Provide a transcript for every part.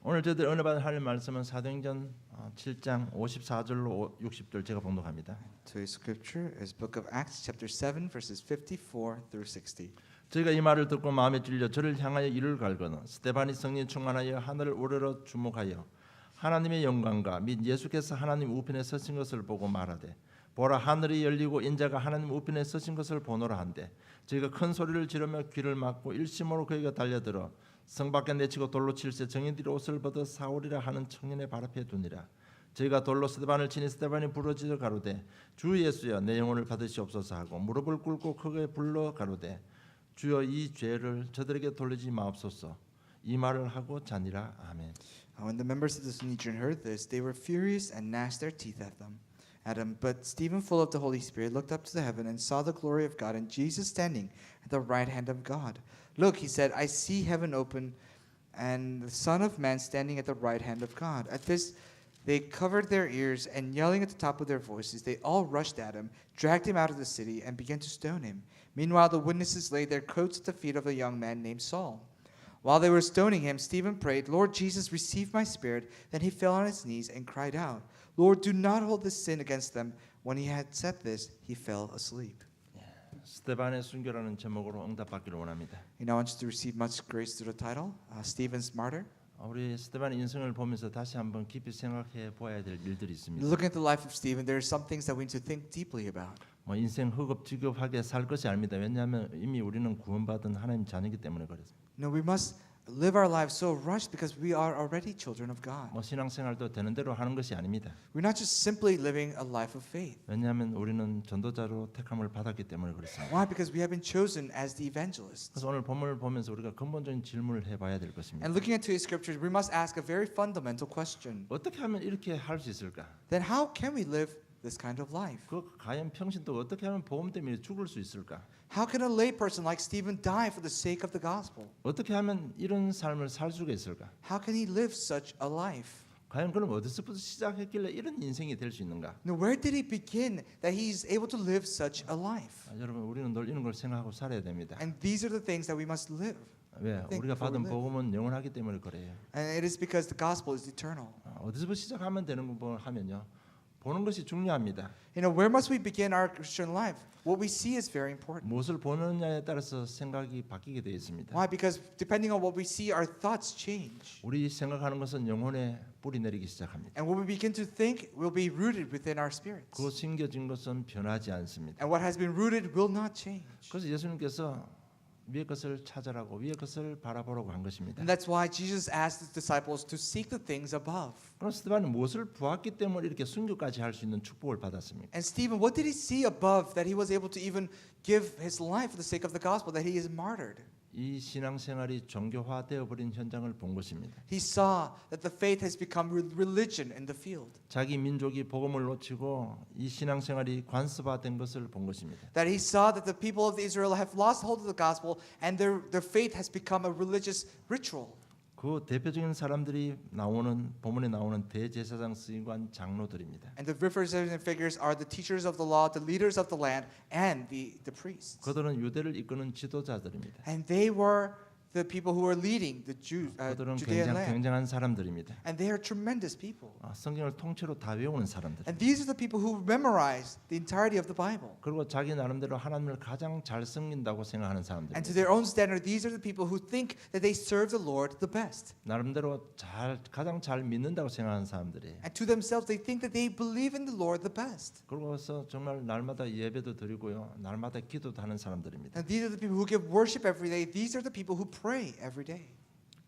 오늘 저희들 은혜 받은 하나님 말씀은 사도행전 7장 54절로 60절 제가 봉독합니다. Today's scripture is Book of Acts, chapter 7, verses 54 through 60. 저희가 이 말을 듣고 마음에 찔려 저를 향하여 이를 갈거는 스데반이 성령 충만하여 하늘을 우러러 주목하여 하나님의 영광과 및 예수께서 하나님 우편에 서신 것을 보고 말하되 보라 하늘이 열리고 인자가 하나님 우편에 서신 것을 보노라 한데 저희가 큰 소리를 지르며 귀를 막고 일심으로 그에게 달려들어 성 밖에 내치고 돌로 칠세 정인들이 옷을 벗어 사울이라 하는 청년의 발 앞에 두니라. 저희가 돌로 스데반을 치니 스데반이 부러지어 가로되 주 예수여 내 영혼을 받으시옵소서 하고 무릎을 꿇고 크게 불러 가로되 주여 이 죄를 저들에게 돌리지 마옵소서 이 말을 하고 자니라. 아멘. When the members of the Sanhedrin heard this, they were furious and gnashed their teeth at him. But Stephen, full of the Holy Spirit, looked up to the heaven and saw the glory of God and Jesus standing at the right hand of God. Look, he said, I see heaven open and the Son of Man standing at the right hand of God. At this, they covered their ears and yelling at the top of their voices, they all rushed at him, dragged him out of the city, and began to stone him. Meanwhile, the witnesses laid their coats at the feet of a young man named Saul. While they were stoning him, Stephen prayed, Lord Jesus, receive my spirit. Then he fell on his knees and cried out, Lord, do not hold this sin against them. When he had said this, he fell asleep. 스데반의 순교라는 제목으로 응답받기를 원합니다. And I want you to receive much grace through the title, Stephen's Martyr. 우리 스데반의 인생을 보면서 다시 한번 깊이 생각해 보아야 될 일들이 있습니다. Looking at the life of Stephen, there are some things that we need to think deeply about. 뭐 인생 허겁지겁하게 살 것이 아닙니다. 왜냐하면 이미 우리는 구원받은 하나님 자녀이기 때문에 그렇습니다. No, we must live our lives so rushed because we are already children of God. 뭐 신앙생활도 되는 대로 하는 것이 아닙니다. We're not just simply living a life of faith. 왜냐하면 우리는 전도자로 택함을 받았기 때문에 그렇습니다. Why? Because we have been chosen as the evangelists. 그래서 오늘 본문을 보면서 우리가 근본적인 질문을 해봐야 될 것입니다. And looking at today's scriptures, we must ask a very fundamental question. 어떻게 하면 이렇게 할 수 있을까? Then how can we live this kind of life? 그 가연 평신도 어떻게 하면 복음 때문에 죽을 수 있을까? How can a lay person like Stephen die for the sake of the gospel? 어떻게 하면 이런 삶을 살 수가 있을까? How can he live such a life? 과연 그럼 어디서부터 시작했길래 이런 인생이 될 수 있는가? Now, where did he begin that he's able to live such a life? 여러분 우리는 늘 이런 걸 생각하고 살아야 됩니다. And these are the things that we must live. 왜? think 우리가 before we 받은 live. 복음은 영원하기 때문에 그래요. And it is because the gospel is eternal. 어디서부터 시작하면 되는 거 하면요. 보는 것이 중요합니다. You know, where must we begin our Christian life? What we see is very important. 무엇을 보느냐에 따라서 생각이 바뀌게 되어 있습니다. Why? Because depending on what we see, our thoughts change. 우리 생각하는 것은 영혼에 뿌리 내리기 시작합니다. And what we begin to think will be rooted within our spirits. 그 심겨진 것은 변하지 않습니다. And what has been rooted will not change. 그래서 예수님께서 위의 것을 찾으라고 위의 것을 바라보라고 한 것입니다. And that's why Jesus asked his disciples to seek the things above. 그럼 스데반은 무엇을 보았기 때문에 이렇게 순교까지 할 수 있는 축복을 받았습니까? And Stephen, what did he see above that he was able to even give his life for the sake of the gospel, that he is martyred? 이 신앙생활이 종교화되어 버린 현장을 본 것입니다. He saw that the faith has become religion in the field. 자기 민족이 복음을 놓치고 이 신앙생활이 관습화된 것을 본 것입니다. That he saw that the people of Israel have lost hold of the gospel and their faith has become a religious ritual. 그 대표적인 사람들이 나오는 본문에 나오는 대제사장, 서기관, 장로들입니다. And the representative figures are the teachers of the law, the leaders of the land, and the priests. 그들은 유대를 이끄는 지도자들입니다. And they were the people who were leading the 그들은 Judean land. 굉장한 사람들입니다. And they are tremendous people. 성경을 통째로 다 외우는 사람들. And these are the people who memorize the entirety of the Bible. 그리고 자기 나름대로 하나님을 가장 잘 섬긴다고 생각하는 사람들. And to their own standard, these are the people who think that they serve the Lord the best. 나름대로 가장 잘 믿는다고 생각하는 사람들이. And to themselves, they think that they believe in the Lord the best. 그러고서 정말 날마다 예배도 드리고요, 날마다 기도도 하는 사람들입니다. And these are the people who give worship every day. These are the people who pray every day.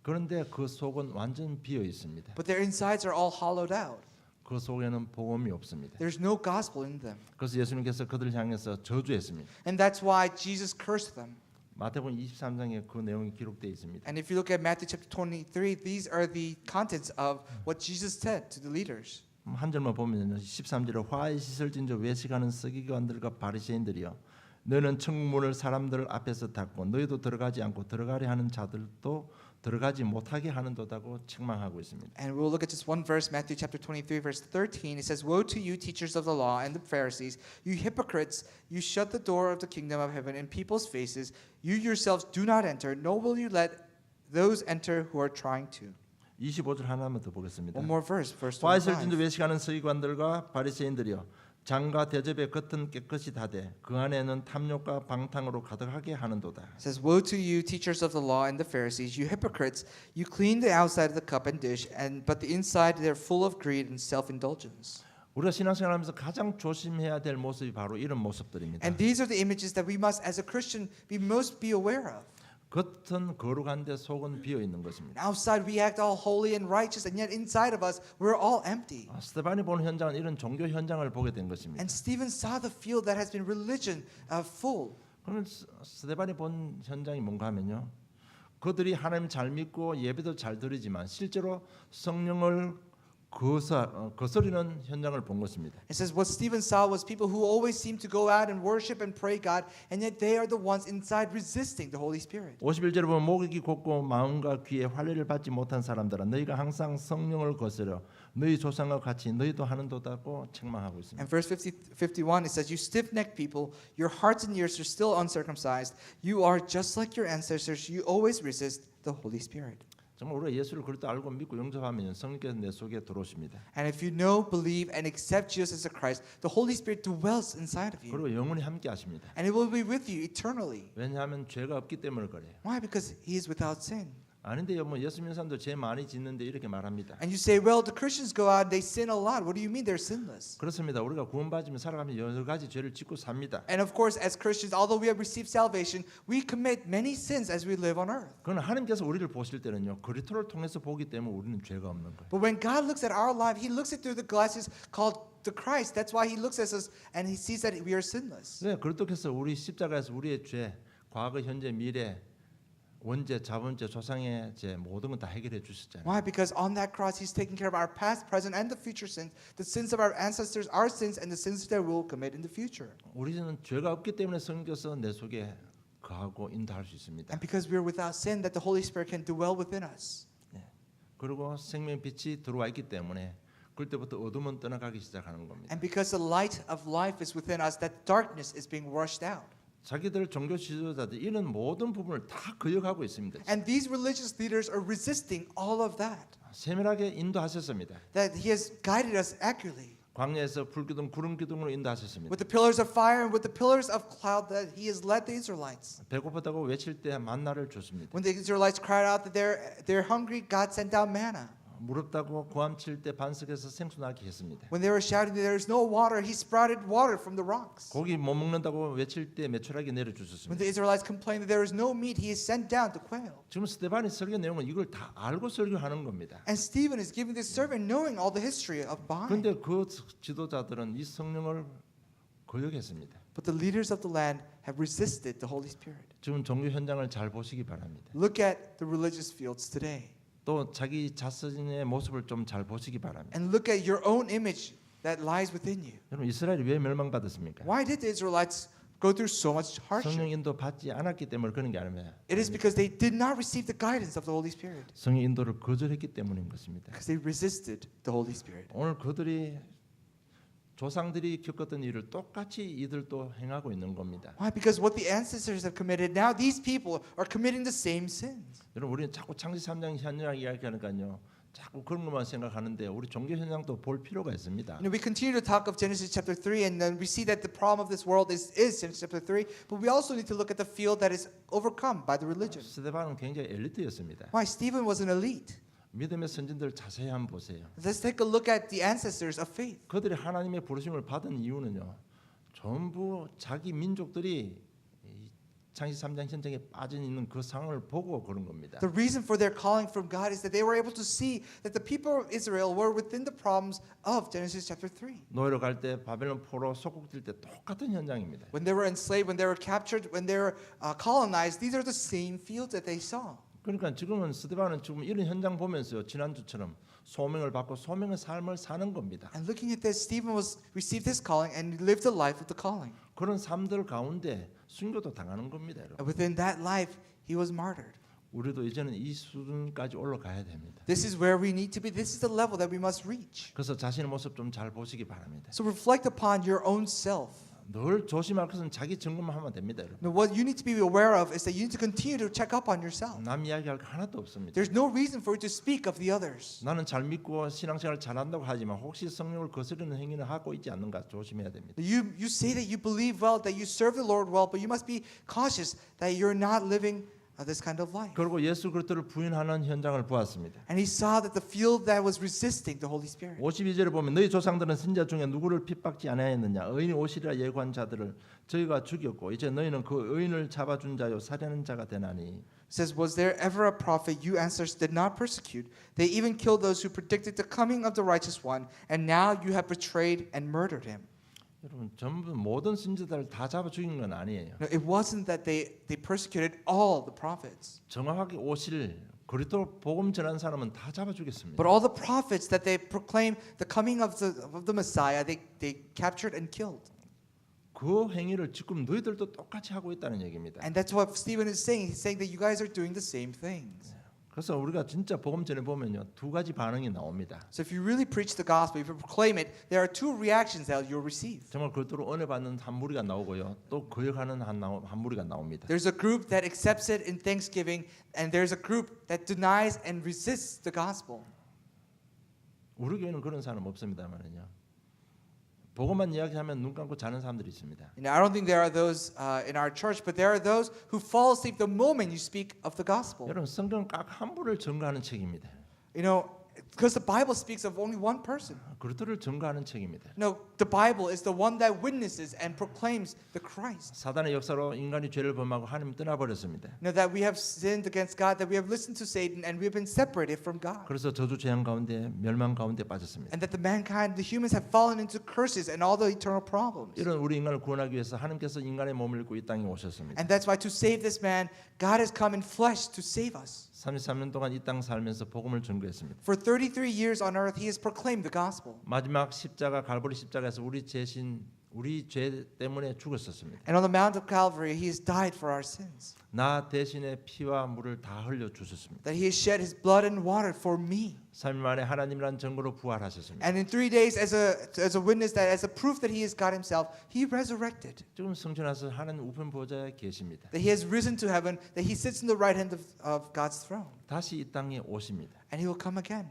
그런데 그 속은 완전 비어 있습니다. But their insides are all hollowed out. 그 속에는 복음이 없습니다. There's no gospel in them. 그래서 예수님께서 그들을 향해서 저주했습니다. And that's why Jesus cursed them. 마태복음 23장에 그 내용이 기록되어 있습니다. And if you look at Matthew chapter 23, these are the contents of what Jesus said to the leaders. 한 절만 보면 13절에 화에 씻을진 저 외식하는 서기관들과 바리새인들이여 너는 천국문을 사람들 앞에서 닫고 너희도 들어가지 않고 들어가려 하는 자들도 들어가지 못하게 하는도다고 책망하고 있습니다. And we'll look at just one verse, Matthew chapter 23, verse 13. It says, Woe to you, teachers of the law and the Pharisees, you hypocrites! You shut the door of the kingdom of heaven in people's faces. You yourselves do not enter, nor will you let those enter who are trying to. 25절 하나만 더 보겠습니다. One more verse, verse 화이슬 25. 진주 외식하는 서기관들과 바리새인들이여 장과 대접의 겉은 깨끗이 다되 그 안에는 탐욕과 방탕으로 가득하게 하는도다. It says, "Woe to you, teachers of the law and the Pharisees, you hypocrites! You clean the outside of the cup and dish, but the inside they're full of greed and self-indulgence." 우리가 신앙생활하면서 가장 조심해야 될 모습이 바로 이런 모습들입니다. And these are the images that we must, as a Christian, we most be aware of. 겉은 거룩한데 속은 비어 있는 것입니다. Outside we act all holy and righteous, and yet inside of us we're all empty. 스테반이 보는 현장은 이런 종교 현장을 보게 된 것입니다. And Stephen saw the field that has been religion full. 그러면 스테반이 본 현장이 뭔가 하면요, 그들이 하나님 잘 믿고 예배도 잘 드리지만 실제로 성령을 거스리는 현장을 본 것입니다. It says what Stephen saw was people who always seem to go out and worship and pray God, and yet they are the ones inside resisting the Holy Spirit. 51절에 보면 목이 곧고 마음과 귀에 환례를 받지 못한 사람들아 너희가 항상 성령을 거스려 너희 조상과 같이 너희도 하는도다고 책망하고 있습니다. And verse 51 it says, "You stiff-necked people, your hearts and ears are still uncircumcised. You are just like your ancestors. You always resist the Holy Spirit." 정말 우리가 예수를 그리스도 알고 믿고 영접하면 성령께서 내 속에 들어오십니다. And if you know, believe, and accept Jesus as a Christ, the Holy Spirit dwells inside of you. 그리고 영원히 함께 하십니다. And it will be with you eternally. 왜냐하면 죄가 없기 때문에 그래요. Why? Because he is without sin. 아닌데요, 뭐 예수 믿는 사람도 죄 많이 짓는데 이렇게 말합니다. And you say, well, the Christians go out and they sin a lot. What do you mean they're sinless? 그렇습니다. 우리가 구원받으면 살아가면 여러 가지 죄를 짓고 삽니다. And of course, as Christians, although we have received salvation, we commit many sins as we live on earth. 그러나 하나님께서 우리를 보실 때는요, 그리스도를 통해서 보기 때문에 우리는 죄가 없는 거예요. But when God looks at our life, he looks it through the glasses called the Christ. That's why he looks at us and he sees that we are sinless. 네, 그리스도께서 우리 십자가에서 우리의 죄, 과거, 현재, 미래, 원죄, 자본죄, 조상의 죄 모든 건 다 해결해 주셨잖아요. Why? Because on that cross, he's taking care of our past, present, and the future sins, the sins of our ancestors, our sins, and the sins that we'll commit in the future. 우리는 죄가 없기 때문에 성령께서 내 속에 거하고 인도할 수 있습니다. And because we're without sin, that the Holy Spirit can dwell within us. 그리고 생명 빛이 들어와 있기 때문에 그때부터 어둠은 떠나가기 시작하는 겁니다. And because the light of life is within us, that darkness is being rushed out. 자기들 종교 지도자들 이런 모든 부분을 다 거역하고 있습니다. And these religious leaders are resisting all of that. 세밀하게 인도하셨습니다. That he has guided us accurately. 광야에서 불기둥, 구름 기둥으로 인도하셨습니다. With the pillars of fire and with the pillars of cloud that he has led the Israelites. 배고프다고 외칠 때 만나를 줬습니다. When the Israelites cried out that they're hungry, God sent down manna. 무렵다고 고함칠 때 반석에서 생수 나게 했습니다. When they were shouting that there is no water, he sprouted water from the rocks. 고기 못 먹는다고 외칠 때 메추라기 When 내려주셨습니다. the Israelites complained that there is no meat, he is sent down the quail. 지금 스데반의 설교 내용은 이걸 다 알고 설교하는 겁니다. And Stephen is giving this sermon knowing all the history of behind. 그런데 그 지도자들은 이 성령을 거역했습니다. But the leaders of the land have resisted the Holy Spirit. 지금 종교 현장을 잘 보시기 바랍니다. Look at the religious fields today. 또 자기 자신의 모습을 좀 잘 보시기 바랍니다. And look at your own image that lies within you. 여러분 이스라엘이 왜 멸망받았습니까? Why did the Israelites go through so much 성령 hardship? 인도 받지 않았기 때문에 그런 게 아닙니다. It is because they did not receive the guidance of the Holy Spirit. 성령 인도를 거절했기 때문인 것입니다. Because they resisted the Holy Spirit. 오늘 그들이 조상들이 겪었던 일을 똑같이 이들도 행하고 있는 겁니다. Why? Because what the ancestors have committed, now these people are committing the same sins. 여러분 우리는 자꾸 창세 3장 현장 이야기하니까요. 자꾸 그런 것만 생각하는데 우리 종교 현장도 볼 필요가 있습니다. You know, we continue to talk of Genesis chapter 3, and then we see that the problem of this world is Genesis chapter 3, but we also need to look at the field that is overcome by the religion. 스데반은 굉장히 엘리트였습니다. Why? Stephen was an elite. 믿음의 선진들 자세히 한번 보세요. Let's take a look at the ancestors of faith. 그들이 하나님의 부르심을 받은 이유는요. 전부 자기 민족들이 창세 3장 현장에 빠져 있는 그 상황을 보고 그런 겁니다. The reason for their calling from God is that they were able to see that the people of Israel were within the problems of Genesis chapter 3. 노예로 갈 때 바벨론 포로 속국될 때 똑같은 현장입니다. When they were enslaved, when they were captured, when they were colonized, these are the same fields that they saw. 그러니까 지금은 스데반은 지금 이런 현장 보면서요. 지난주처럼 소명을 받고 소명의 삶을 사는 겁니다. And looking at this, Stephen received his calling and lived a life of the calling. 그런 삶들 가운데 순교도 당하는 겁니다. 여러분. And within that life, he was martyred. 우리도 이제는 이 수준까지 올라가야 됩니다. This is where we need to be. This is the level that we must reach. 그래서 자신의 모습 좀 잘 보시기 바랍니다. So reflect upon your own self. 늘 조심할 것은 자기 점검하면 됩니다. 여러분. Now, what you need to be aware of is that you need to continue to check up on yourself. 남 이야기할 거 하나도 없습니다. There's no reason for you to speak of the others. 나는 잘 믿고 신앙생활 잘한다고 하지만 혹시 성령을 거스르는 행위는 하고 있지 않는가 조심해야 됩니다. You say that you believe well, that you serve the Lord well, but you must be cautious that you're not living this kind of life. 그리고 예수 그리스도를 부인하는 현장을 보았습니다. And he saw that the field that was resisting the Holy Spirit. 52절에 보면 너희 조상들은 선지자 중에 누구를 핍박지 아니하였느냐 의인이 오시리라 예고한 자들을 저희가 죽였고 이제 너희는 그 의인을 잡아준 자요 살해하는 자가 되나니. It says, was there ever a prophet you ancestors did not persecute? They even killed those who predicted the coming of the righteous one, and now you have betrayed and murdered him. 여러분 전부 모든 선지자들 다 잡아 죽인 건 아니에요. No, it wasn't that they persecuted all the prophets, 정확하게 오실 그리스도 복음 전한 사람은 다 잡아 죽였습니다. but all the prophets that they proclaimed the coming of the Messiah, they captured and killed. 그 행위를 지금 너희들도 똑같이 하고 있다는 얘기입니다. And that's what Stephen is saying. He's saying that you guys are doing the same things. 그래서 우리가 진짜 복음 전에 보면요 두 가지 반응이 나옵니다. So if you really preach the gospel, if you proclaim it, there are two reactions that you'll receive. 정말 그리스도로 은혜 받는 한 무리가 나오고요, 또 거역하는 한 무리가 나옵니다. There's a group that accepts it in thanksgiving, and there's a group that denies and resists the gospel. 우리 교회는 그런 사람 없습니다만은요. 복음만 이야기하면 눈 감고 자는 사람들이 있습니다. And I don't think there are those in our church, but there are those who fall asleep the moment you speak of the gospel. 여러분 성경 각 한 부를 증거하는 책입니다. You know, because the Bible speaks of only one person. 그리스도를 증거하는 책입니다. No, the Bible is the one that witnesses and proclaims the Christ. 사단의 역사로 인간이 죄를 범하고 하나님 떠나버렸습니다. You know, that we have sinned against God, that we have listened to Satan, and we have been separated from God. 그래서 저주 재앙 가운데 멸망 가운데 빠졌습니다. And that the mankind, the humans have fallen into curses and all the eternal problems. 이런 우리 인간을 구원하기 위해서 하나님께서 인간의 몸을 입고 이 땅에 오셨습니다. And that's why to save this man, God has come in flesh to save us. 33년 동안 이 땅 살면서 복음을 전거했습니다. For 33 years on earth, he has proclaimed the gospel. 마지막 십자가 갈보리 십자가에서 우리 죄 때문에 죽었었습니다. And on the Mount of Calvary, he has died for our sins. 나 대신에 피와 물을 다 흘려 주셨습니다. That he has shed his blood and water for me. 3일 만에 하나님이란 증거로 부활하셨습니다. And in 3 days, as a witness, that as a proof that he is God himself, he resurrected. 지금 성천하서 하나님 우편 보좌에 계십니다. That he has risen to heaven, that he sits in the right hand of God's throne. 다시 이 땅에 오십니다. And he will come again.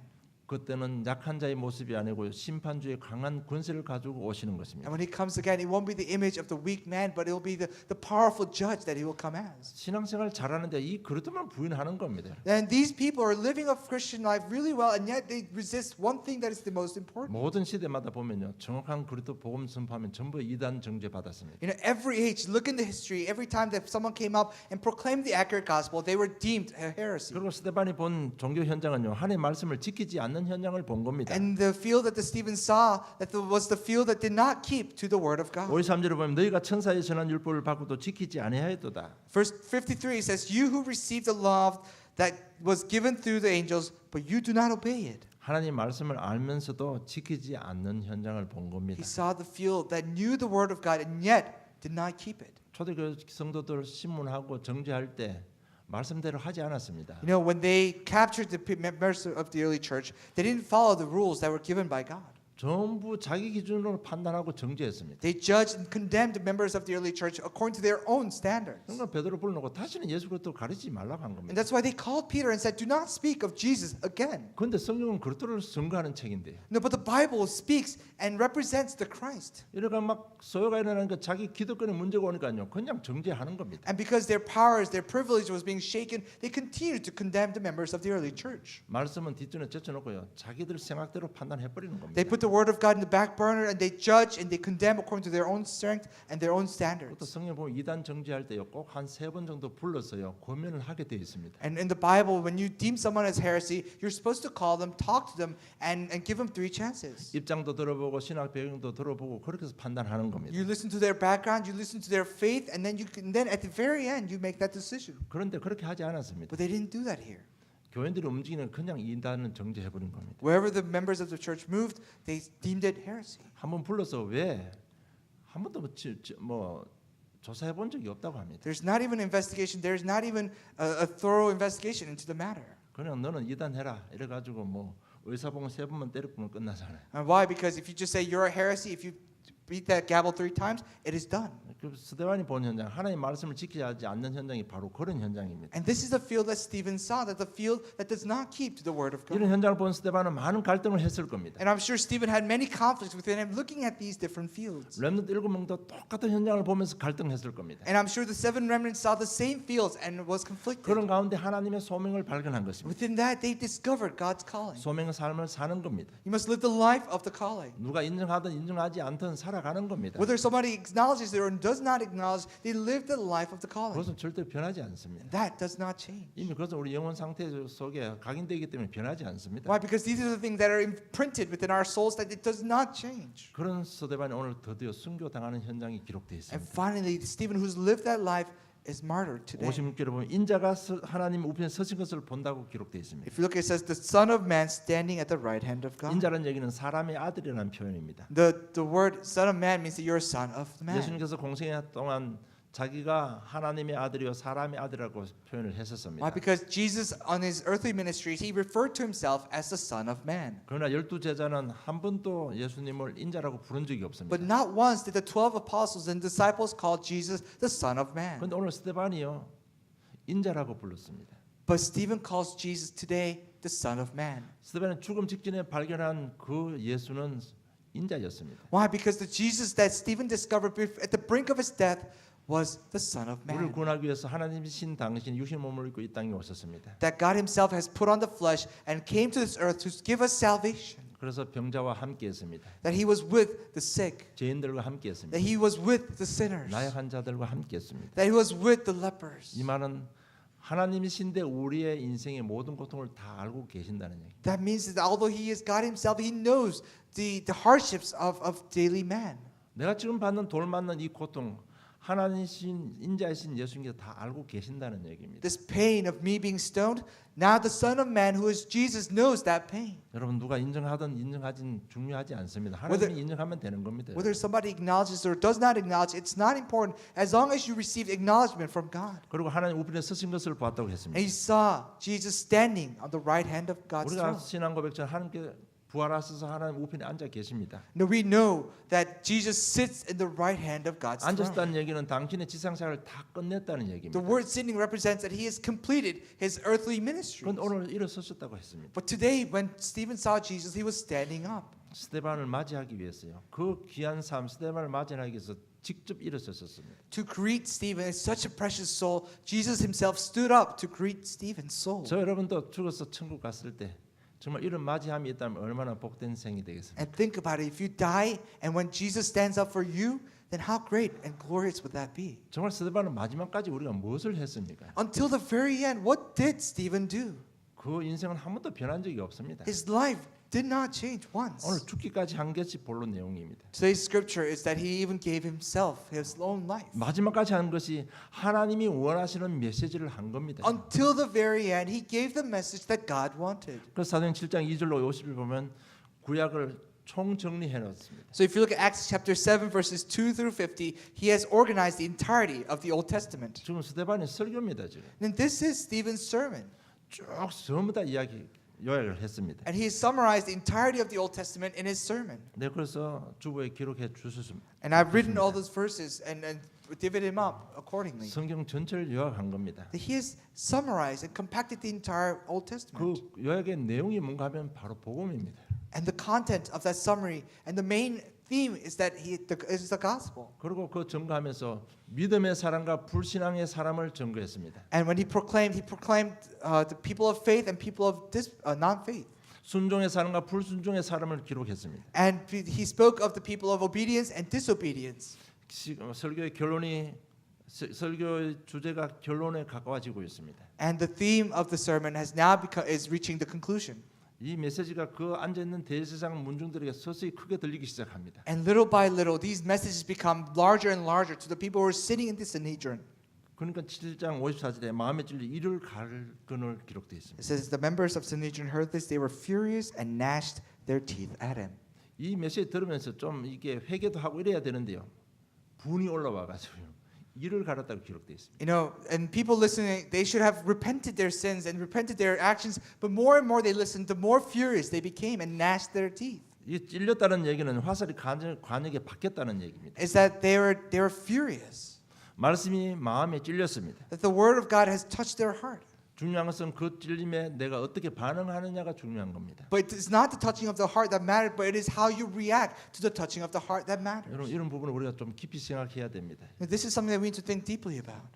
그때는 약한 자의 모습이 아니고 심판주의 강한 권세를 가지고 오시는 것입니다. And when he comes again, it won't be the image of the weak man, but it will be the powerful judge that he will come as. 신앙생활 잘하는데 이 그릇만 부인하는 겁니다. And these people are living a Christian life really well, and yet they resist one thing that is the most important. 모든 시대마다 보면요, 정확한 그리스도 복음 선포하면 전부 이단 정죄 받았습니다. You know, every age, look in the history, every time that someone came up and proclaimed the accurate gospel, they were deemed a heresy. 그리고 스데반이 본 종교 현장은요, 하나님의 말씀을 지키지 않는 현장을 본 겁니다. And the field that Stephen saw was the field that did not keep to the word of God. 53절에 보면 너희가 천사의 전한 율법을 받고도 지키지 아니하였도다. Verse 53 says, "You who received the law that was given through the angels, but you do not obey it." 하나님 말씀을 알면서도 지키지 않는 현장을 본 겁니다. He saw the field that knew the word of God and yet did not keep it. 초대교회 성도들 신문하고 정죄할 때 말씀대로 하지 않았습니다. You know, when they captured the members of the early church, they didn't follow the rules that were given by God. 전부 자기 기준으로 판단하고 정죄했습니다. They judged and condemned the members of the early church according to their own standards. 그러니까 베드로 불러놓고 다시는 예수 그리스도 가르치지 말라고 한 겁니다. And that's why they called Peter and said, "Do not speak of Jesus again." 그런데 성경은 그리스도를 증거하는 책인데 No, but the Bible speaks and represents the Christ. 이러니까 막 소요가 일어나니까 자기 기득권에 문제가 오니까요, 그냥 정죄하는 겁니다. And because their powers, their privilege was being shaken, they continued to condemn the members of the early church. 말씀은 뒷전에 제쳐놓고요, 자기들 생각대로 판단해버리는 겁니다. They put the word of God in the back burner and they judge and they condemn according to their own strength and their own 또 standards. 성경 보면 이단 정죄할 때요, 꼭 한 3번 정도 불러서요, 고면을 하게 돼 있습니다. And in the Bible, when you deem someone as heresy, you're supposed to call them, talk to them, and give them 3 chances. 입장도 들어보고 신학 배경도 들어보고 그렇게 해서 판단하는 겁니다. You listen to their background, you listen to their faith, and then at the very end you make that decision. 그런데 그렇게 하지 않았습니다. But they didn't do that here. 교인들이 움직이는 그냥 이단은 정죄해버린 겁니다. Wherever the members of the church moved, they deemed it heresy. 한번 불러서 왜 한 번도 뭐 조사해 본 적이 없다고 합니다. There's not even investigation. There's not even a thorough investigation into the matter. 그냥 너는 이단 해라 이래가지고 뭐 의사봉 3번만 때려보면 끝나잖아요. And why? Because if you just say you're a heresy, if you beat that gavel 3 times, it is done. 그 스데반이 본 현장, 하나님의 말씀을 지키지 않는 현장이 바로 그런 현장입니다. And this is the field that Stephen saw, that the field that does not keep to the word of 이런 God. 현장을 본 스데반은 많은 갈등을 했을 겁니다. And I'm sure Stephen had many conflicts within him looking at these different fields. 렘넌트 7명도 똑같은 현장을 보면서 갈등했을 겁니다. And I'm sure the 7 remnants saw the same fields and was conflicted. 그런 가운데 하나님의 소명을 발견한 것입니다. Within that, they discovered God's calling. 소명의 삶을 사는 겁니다. You must live the life of the calling. 누가 인정하든 인정하지 않든 살아가는 겁니다. Whether somebody acknowledges it or does not acknowledge, they live the life of the calling. 그것은 절대 변하지 않습니다. That does not change. 이미 그것은 우리 영혼 상태 속에 각인되기 때문에 변하지 않습니다. Why? Because these are the things that are imprinted within our souls that it does not change. 그런 스데반이 오늘 드디어 순교당하는 현장이 기록되어 And 있습니다. finally, Stephen, who's lived that life, is martyred today. 56절에 보면 인자가 하나님 우편에 서신 것을 본다고 기록되어 있습니다. If you look, it says the Son of Man standing at the right hand of God. 인자라는 얘기는 사람의 아들이라는 표현입니다. The word Son of Man means that you're a son of man. 예수님께서 공생애 동안 자기가 하나님의 아들이요 사람의 아들이라고 표현을 Why? 했었습니다. Because Jesus, on his earthly ministries, he referred to himself as the Son of Man. 그러나 12제자는 한 번도 예수님을 인자라고 부른 적이 없습니다. But not once did the 12 apostles and disciples call Jesus the Son of Man. 그런데 오늘 스데반이요 인자라고 불렀습니다. But Stephen calls Jesus today the Son of Man. 스데반은 죽음 직전에 발견한 그 예수는 인자였습니다. Why? Because the Jesus that Stephen discovered at the brink of his death was the Son of 우리를 Man. 구원하기 위해서 하나님이신 당신이 육신 몸을 입고 이 땅에 오셨습니다. That God himself has put on the flesh and came to this earth to give us salvation. 그래서 병자와 함께했습니다. That he was with the sick. 죄인들과 함께했습니다. That he was with the sinners. 나약한 자들과 함께했습니다. That he was with the lepers. 이 말은 하나님이신데 우리의 인생의 모든 고통을 다 알고 계신다는 얘기. That means that although he is God himself, he knows the hardships of daily man. 내가 지금 받는 돌 맞는 이 고통 하나님이신 인자이신 예수님께서 다 알고 계신다는 얘기입니다. This pain of me being stoned, now the Son of Man who is Jesus knows that pain. 여러분 누가 인정하든 인정하진 중요하지 않습니다. Whether- 하나님이 인정하면 되는 겁니다. Whether somebody acknowledges or does not acknowledge, it's not important as long as you receive acknowledgement from God. 그리고 하나님 우편에 서신 것을 봤다고 했습니다. And he saw Jesus standing on the right hand of God's 우리가 throne. 신앙 고백처럼 하나님께 부활하셔서 하나님 우편에 앉아 계십니다. Now we know that Jesus sits in the right hand of God's throne. 앉으셨다는 얘기는 당신의 지상생활을 다 끝냈다는 얘기입니다. The word sitting represents that he has completed his earthly ministry. 그런데 오늘 일어서셨다고 했습니다. But today, when Stephen saw Jesus, he was standing up. 스데반을 맞이하기 위해서요. 그 귀한 삶 스데반을 맞이하기 위해서 직접 일어섰습니다. To greet Stephen, it's such a precious soul. Jesus himself stood up to greet Stephen's soul. 저 여러분도 죽어서 천국 갔을 때 정말 이런 맞이함이 있다면 얼마나 복된 생이 되겠습니까? And think about it. If you die and when Jesus stands up for you, then how great and glorious would that be? 정말 스데반은 마지막까지 우리가 무엇을 했습니까? Until the very end, what did Stephen do? 그 인생은 한 번도 변한 적이 없습니다. His life did not change once. 오늘 죽기까지 한 것이 본론 내용입니다. Today's scripture is that he even gave himself his own life. 마지막까지 한 것이 하나님이 원하시는 메시지를 한 겁니다. Until the very end, he gave the message that God wanted. 그래서 사도행 7장 2절로 50절 보면 구약을 총정리해 놓습니다. So if you look at Acts chapter 7 verses 2 through 50, he has organized the entirety of the Old Testament. 지금 스데반의 설교입니다. 지금 And this is Stephen's sermon. 쭉 전부 다 요약을 했습니다. And he has summarized the entirety of the Old Testament in his sermon. 네, 그래서 주보에 기록해 주셨습니다. And I've written all those verses and divided them up accordingly. 성경 전체를 요약한 겁니다. He has summarized and compacted the entire Old Testament. 그 요약의 내용이 뭔가 하면 바로 복음입니다. And the content of that summary and the main theme is that is the gospel. 그리고 그 증거하면서 믿음의 사람과 불신앙의 사람을 증거했습니다. And when he proclaimed the people of faith and people of non-faith. 순종의 사람과 불순종의 사람을 기록했습니다. And he spoke of the people of obedience and disobedience. 설교의 결론이 설교의 주제가 결론에 가까워지고 있습니다. And the theme of the sermon is reaching the conclusion. 이 메시지가 그 앉아 있는 대제사장 문중들에게 서서히 크게 들리기 시작합니다. And little by little, these messages become larger and larger to the people who are sitting in the Sanhedrin. 그러니까 7장 54절에 마음에 찔려 이를 갈근을 기록되어 있습니다. It says the members of Sanhedrin heard this; they were furious and gnashed their teeth at him. 이 메시지 들으면서 좀 이게 회개도 하고 이래야 되는데요. 분이 올라와 가지고요. 이를 갈았다고 기록되어 있습니다. You know, and people listening, they should have repented their sins and repented their actions, but more and more they listened, the more furious they became and gnashed their teeth. 이 찔렸다는 얘기는 화살이 관역에 박혔다는 얘기입니다. is that they were furious. 말씀이 마음에 찔렸습니다. That the word of God has touched their heart. 중요한 것은 그 찔림에 내가 어떻게 반응하느냐가 중요한 겁니다. But it's not the touching of the heart that mattered, but it is how you react to the touching of the heart that matters. 여러분 이런 부분을 우리가 좀 깊이 생각해야 됩니다. And this is something that we need to think deeply about.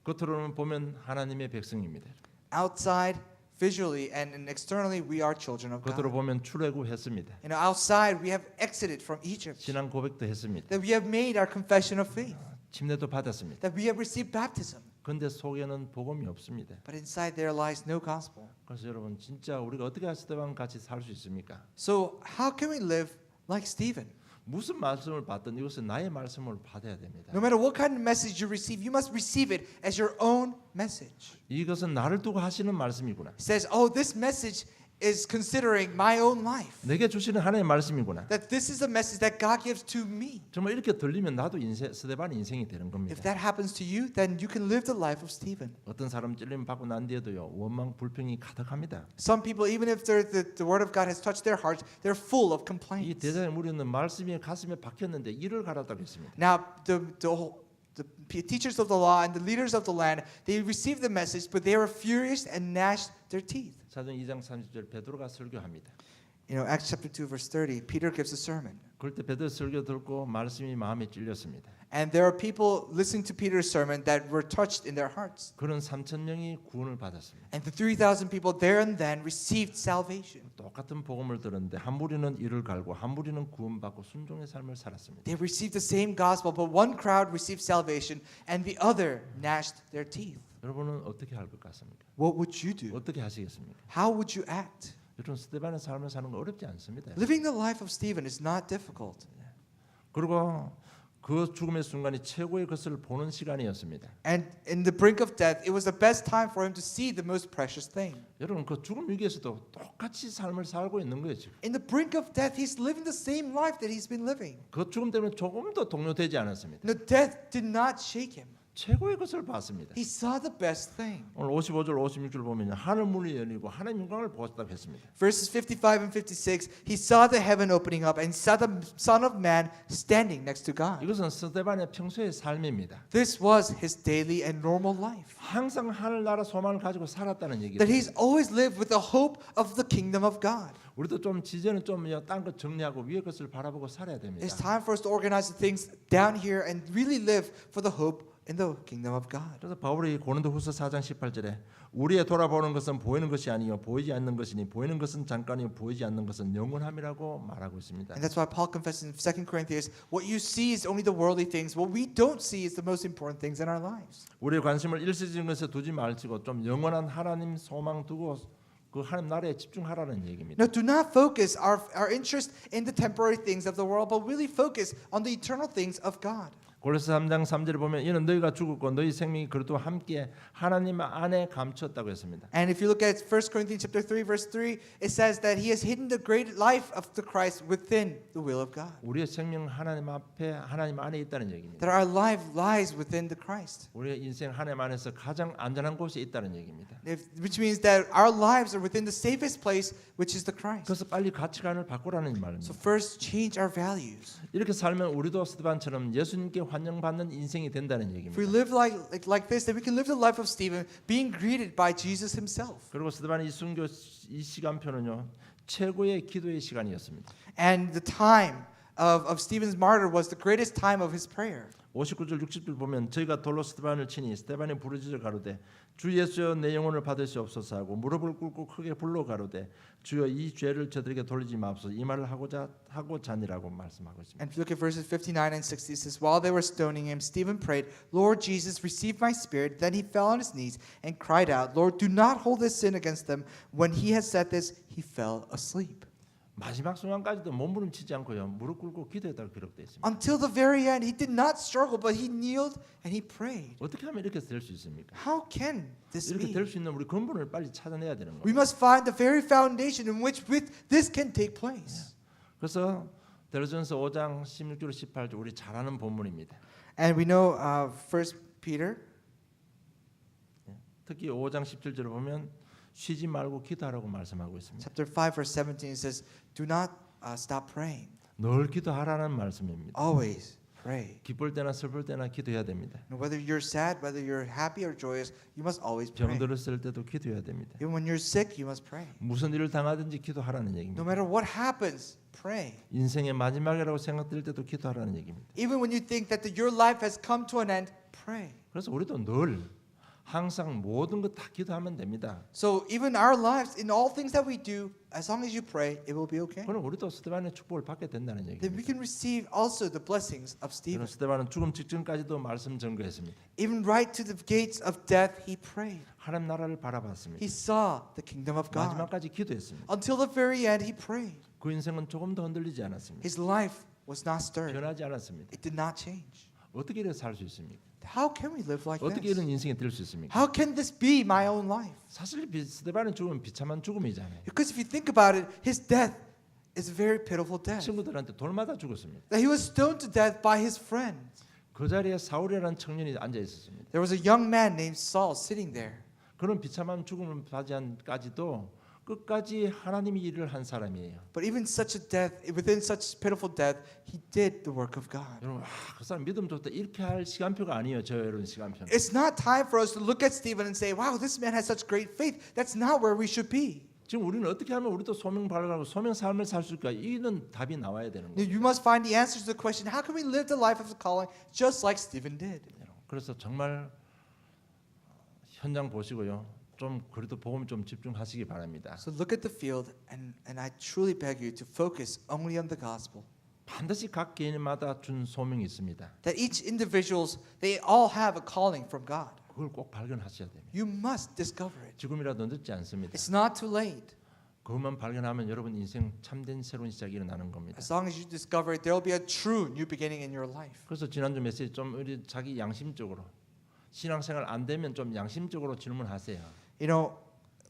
겉으로는 보면 하나님의 백성입니다. Outside, visually, and externally, we are children of 겉으로 God. 보면 출애굽했습니다. You know, outside, we have exited from Egypt. 신앙 고백도 했습니다. That we have made our confession of faith. 침례도 받았습니다. That we have received baptism. 그런데 속에는 복음이 없습니다. But inside there lies no gospel. 그래서 여러분 진짜 우리가 어떻게 스데반 같이 살 수 있습니까? So how can we live like Stephen? 무슨 말씀을 받든 이것은 나의 말씀을 받아야 됩니다. No matter what kind of message you receive, you must receive it as your own message. 이것은 나를 두고 하시는 말씀이구나. It says, oh, this message is considering my own life. 내게 주시는 하나님의 말씀이구나. That this is a message that God gives to me. 정말 이렇게 들리면 나도 스데반의 인생이 되는 If 겁니다. that happens to you, then you can live the life of Stephen. 어떤 사람 찔림 받고 난 뒤에도요 원망 불평이 가득합니다. Some people, even if the word of God has touched their hearts, they're full of 이 complaints. 대장의 무리는 말씀이 가슴에 박혔는데 이를 갈았다고 했습니다. Now, the teachers of the law and the leaders of the land, they received the message, but they were furious and gnashed their teeth. 사도행 2장 30절 베드로가 설교합니다. You know, Acts chapter 2, verse 30, Peter gives a sermon. 그럴 때 베드로 설교 듣고 말씀이 마음에 찔렸습니다. And there are people listening to Peter's sermon that were touched in their hearts. 그런 3,000명이 구원을 받았습니다. And the 3,000 people there and then received salvation. 똑같은 복음을 들었는데 한 무리는 이를 갈고 한 무리는 구원받고 순종의 삶을 살았습니다. They received the same gospel, but one crowd received salvation and the other gnashed their teeth. 여러분은 어떻게 할 것 같습니까? What would you do? 어떻게 하시겠습니까? How would you act? 여러분 스데반의 삶을 사는 거 어렵지 않습니다. Living the life of Stephen is not difficult. 그리고 그 죽음의 순간이 최고의 것을 보는 시간이었습니다. And in the brink of death, it was the best time for him to see the most precious thing. 여러분 그 죽음 위기에서도 똑같이 삶을 살고 있는 거예요 지금. In the brink of death, he's living the same life that he's been living. 그 죽음 때문에 조금도 동요되지 않았습니다. The death did not shake him. 최고의 것을 봤습니다. He saw the best thing. 오늘 55절 56절 보면 하늘 문이 열리고 하나님 영광을 보았다고 했습니다. Verses 55 and 56, he saw the heaven opening up and saw the Son of Man standing next to God. 이것은 스데반의 평소의 삶입니다. This was his daily and normal life. 항상 하늘나라 소망을 가지고 살았다는 얘기죠. That he's always lived with the hope of the kingdom of God. 우리도 좀 지제는 좀 딴 것 정리하고 위의 것을 바라보고 살아야 됩니다. It's time for us to organize the things down here and really live for the hope in the kingdom of God. 그래서 바울이 고린도후서 4장 18절에 우리의 돌아보는 것은 보이는 것이 아니요 보이지 않는 것이니 보이는 것은 잠깐이요 보이지 않는 것은 영원함이라고 말하고 있습니다. And that's why Paul confesses in 2 Corinthians, what you see is only the worldly things. What we don't see is the most important things in our lives. 우리의 관심을 일시적인 것에 두지 말지고 좀 영원한 하나님 소망 두고 그 하나님 나라에 집중하라는 얘기입니다. No, do not focus our interest in the temporary things of the world, but really focus on the eternal things of God. 골로새 3장 3절에 보면 이는 너희가 죽었고 너희 생명이 그리스도와 함께 하나님 안에 감췄다고 했습니다. And if you look at 1 Corinthians chapter 3 verse 3, it says that he has hidden the great life of the Christ within the will of God. 우리의 생명 하나님 앞에 하나님 안에 있다는 얘기입니다. That our life lies within the Christ. 우리의 인생 하나님 안에서 가장 안전한 곳에 있다는 얘기입니다. Which means that our lives are within the safest place, which is the Christ. 그래서 빨리 가치관을 바꾸라는 말입니다. So first change our values. 이렇게 살면 우리도 스데반처럼 예수님께 환영받는 인생이 된다는 If we 얘기입니다. live like this, then we can live the life of Stephen, being greeted by Jesus himself. 그리고 스데반의 이 순교 이 시간표는요 최고의 기도의 시간이었습니다. And the time of Stephen's martyr was the greatest time of his prayer. 59절 60절 보면 저희가 돌로 스데반을 치니 스데반이 부르짖어 가로되 주 예수여 내 영혼을 받으시옵소서 하고 무릎을 꿇고 크게 불러 가로되 주여 이 죄를 저들에게 돌리지 마옵소서 이 말을 하고자니라고 말씀하고 있습니다. And if you look at verses 59 and 60, it says, while they were stoning him, Stephen prayed, Lord Jesus, receive my spirit. Then he fell on his knees and cried out, Lord, do not hold this sin against them. When he had said this, he fell asleep. 마지막 순간까지도 몸부림치지 않고요 무릎 꿇고 기도했다고 기록되어 있습니다. Until the very end, he did not struggle, but he kneeled and he prayed. 어떻게 하면 이렇게 될 수 있습니까? How can this 이렇게 be? 될 수 있는 우리 근본을 빨리 찾아내야 되는 We 거예요. must find the very foundation in which this can take place. 그래서 데려전서 5장 16절 18절 우리 잘 아는 본문입니다. And we know 1 Peter 특히 5장 17절을 보면 쉬지 말고 기도하라고 말씀하고 있습니다. chapter 5 verse 17 says, do not stop praying. 늘 기도하라는 말씀입니다. Always pray. 기쁠 때나 슬플 때나 기도해야 됩니다. And whether you're sad, whether you're happy or joyous, you must always pray. 병들었을 때도 기도해야 됩니다. Even when you're sick, you must pray. 무슨 일을 당하든지 기도하라는 No 얘기입니다. matter what happens, pray. 인생의 마지막이라고 생각될 때도 기도하라는 얘기입니다. Even when you think that your life has come to an end, pray. 그래서 우리도 늘 항상 모든 것 다 기도하면 됩니다. So even our lives, in all things that we do, as long as you pray, it will be okay. 그럼 우리도 스데반의 축복을 받게 된다는 Then we 얘기입니다. can receive also the blessings of Stephen. 그런 스데반은 죽음 직전까지도 말씀 전거했습니다. Even right to the gates of death, he prayed. 하나님 나라를 바라봤습니다. He saw the kingdom of God. 마지막까지 기도했습니다. Until the very end, he prayed. 그 인생은 조금도 흔들리지 않았습니다. His life was not stirred. 변하지 않았습니다. It did not change. 어떻게 이렇게 살 수 있습니까? How can we live like 어떻게 this? 이런 인생이 될 수 있습니까? How can this be my own life? 사실 스데반의 죽음은 비참한 죽음이잖아요. Because if you think about it, his death is a very pitiful death. 친구들한테 돌마다 죽었습니다. That he was stoned to death by his friends. 그 자리에 사울이라는 청년이 앉아 있었습니다. There was a young man named Saul sitting there. 그런 비참한 죽음을 맞이한까지도 끝까지 하나님이 일을 한 사람이에요. But even such a death, within such pitiful death, he did the work of God. 여러분, 그 사람 믿음 좋다 이렇게 할 시간표가 아니에요. 저 여러분 시간표. It's not time for us to look at Stephen and say, wow, this man has such great faith. That's not where we should be. 지금 우리는 어떻게 하면 우리도 소명 발견하고 소명 삶을 살 수 있을까? 이는 답이 나와야 되는 거예요. You must find the answers to the question, how can we live the life of the calling just like Stephen did? 그래서 정말 현장 보시고요. 좀 그래도 복음 좀 집중하시기 바랍니다. So look at the field, and I truly beg you to focus only on the gospel. 반드시 각 개인마다 준 소명이 있습니다. That each individuals, they all have a calling from God. 그걸 꼭 발견하셔야 됩니다. You must discover it. 지금이라도 늦지 않습니다. It's not too late. 그것만 발견하면 여러분 인생 참된 새로운 시작이 일어나는 겁니다. As long as you discover it, there will be a true new beginning in your life. 그래서 지난주 메시지 좀 우리 자기 양심적으로 신앙생활 안 되면 좀 양심적으로 질문하세요. You know,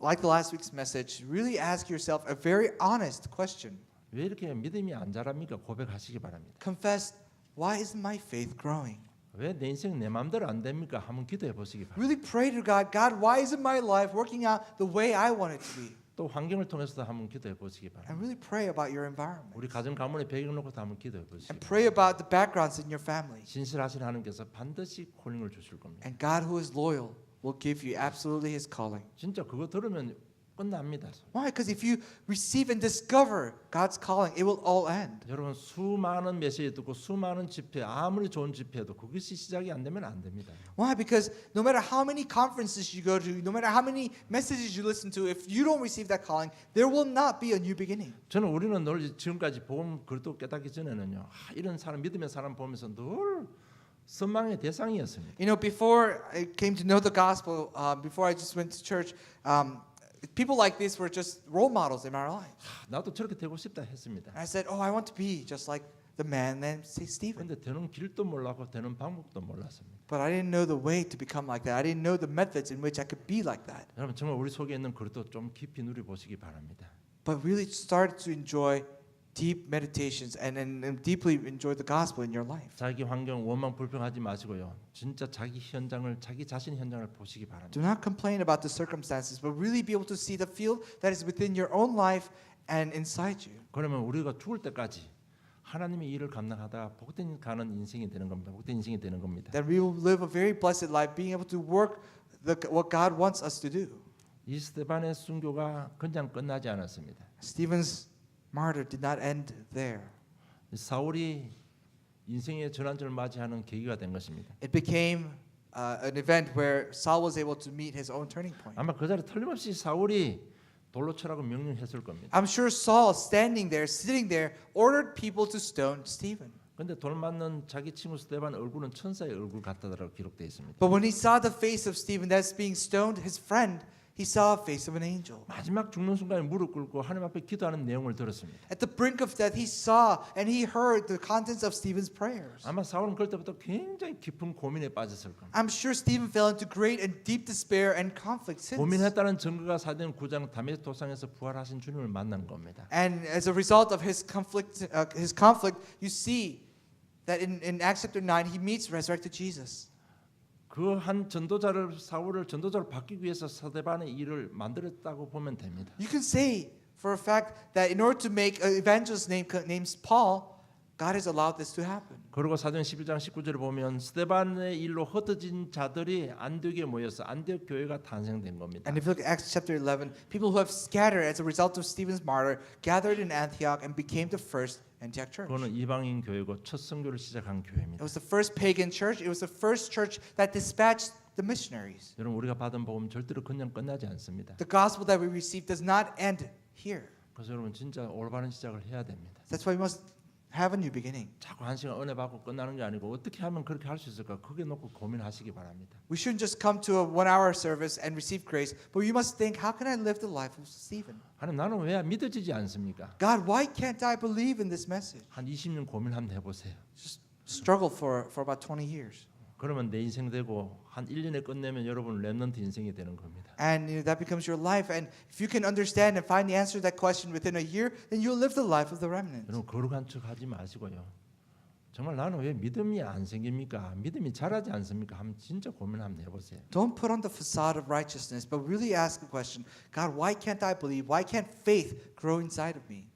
like the last week's message, really ask yourself a very honest question. 왜 이렇게 믿음이 안 자랍니까? 고백하시기 바랍니다. Confess, why isn't my faith growing? 왜 내 인생 내 마음대로 안 됩니까? 한번 기도해 보시기 바랍니다. Really pray to God, God, why isn't my life working out the way I want it to be? 또 환경을 통해서도 한번 기도해 보시기 And 바랍니다. really pray about your environment. 우리 가정 가문의 배경 놓고도 한번 기도해 보시기 And 바랍니다. pray about the backgrounds in your family. 진실하신 하나님께서 반드시 콜링을 주실 겁니다. And God who is loyal will give you absolutely his calling. 진짜 그거 들으면 끝납니다. Why? Because if you receive and discover God's calling, it will all end. 여러분 수많은 메시지 듣고 수많은 집회 아무리 좋은 집회도 그것이 시작이 안 되면 안 됩니다. Why? Because no matter how many conferences you go to, no matter how many messages you listen to, if you don't receive that calling, there will not be a new beginning. 저는 우리는 늘 지금까지 복음 그것도 깨닫기 전에는요. 이런 사람 믿음의 사람 보면서 늘 선망의 대상이었습니다. You know, before I came to know the gospel, before I just went to church, people like this were just role models in our lives. 나도 저렇게 되고 싶다 했습니다. And I said, oh, I want to be just like the man named Stephen. 근데 되는 길도 몰랐고 되는 방법도 몰랐습니다. But I didn't know the way to become like that. I didn't know the methods in which I could be like that. 여러분 정말 우리 속에 있는 그릇도 좀 깊이 누려보시기 바랍니다. But really started to enjoy deep meditations and deeply enjoy the gospel in your life. 자기 환경 원망 불평하지 마시고요. 진짜 자기 현장을 자기 자신 현장을 보시기 바랍니다. Do not complain about the circumstances, but really be able to see the field that is within your own life and inside you. 그러면 우리가 죽을 때까지 하나님의 일을 감당하다가 복된 가는 인생이 되는 겁니다. 복된 인생이 되는 겁니다. That we will live a very blessed life, being able to work what God wants us to do. 이 스데반의 순교가 그냥 끝나지 않았습니다. Stephen's martyr did not end there. 사울이 인생의 전환점을 맞이하는 계기가 된 것입니다. It became an event where Saul was able to meet his own turning point. 아마 그 자리에 틀림없이 사울이 돌로 쳐라고 명령했을 겁니다. I'm sure Saul, standing there, sitting there, ordered people to stone Stephen. 근데 돌 맞는 자기 친구 스데반 얼굴은 천사의 얼굴 같다라고 기록되어 있습니다. But when he saw the face of Stephen that's being stoned, his friend, he saw a face of an angel. 마지막 죽는 순간에 무릎 꿇고 하나님 앞에 기도하는 내용을 들었습니다. At the brink of death, he saw and he heard the contents of Stephen's prayers. 아마 사울은 그럴 때부터 굉장히 깊은 고민에 빠졌을 겁니다. I'm sure Stephen fell into great and deep despair and conflict since. 고민했다는 증거가 사도행 9장 다메섹 도상에서 부활하신 주님을 만난 겁니다. And as a result of his conflict, you see that in Acts chapter 9, he meets resurrected Jesus. 그 한 전도자를 사울을 전도자로 바뀌기 위해서 스데반의 일을 만들었다고 보면 됩니다. You can say for a fact that in order to make an evangelist named Paul, God has allowed this to happen. 그리고 사도행 11장 19절에 보면 스데반의 일로 흩어진 자들이 안디옥에 모여서 안디옥 교회가 탄생된 겁니다. And if you look at Acts chapter 11, people who have scattered as a result of Stephen's murder gathered in Antioch and became the first Antioch church. 그거는 이방인 교회고 첫 선교를 시작한 It 교회입니다. was the first pagan church. It was the first church that dispatched the missionaries. 여러분 우리가 받은 복음 절대로 그냥 끝나지 않습니다. The gospel that we received does not end here. 그래서 여러분 진짜 올바른 시작을 해야 됩니다. That's why we must have a new beginning. 자꾸 한 시간 은혜 받고 끝나는 게 아니고 어떻게 하면 그렇게 할 수 있을까? 그게 놓고 고민하시기 바랍니다. We shouldn't just come to a 1-hour service and receive grace, but you must think, how can I live the life of Stephen? 하나님 나는 왜 믿어지지 않습니까? God, why can't I believe in this message? 한 20년 고민 한번 해보세요. Just struggle for about 20 years. 그러면 내 인생 되고 한 1년에 끝내면 여러분 렘넌트 인생이 되는 겁니다. And that becomes your life. And if you can understand and find the answer to that question within a year, then you'll live the life of the remnant. 여러분 거룩한 척 하지 마시고요. 정말 나는 왜 믿음이 안 생깁니까? 믿음이 자라지 않습니까? 한번 진짜 고민 한번 해보세요. Don't put on the facade of righteousness, but really ask the question, God, why can't I believe? Why can't faith grow inside of me?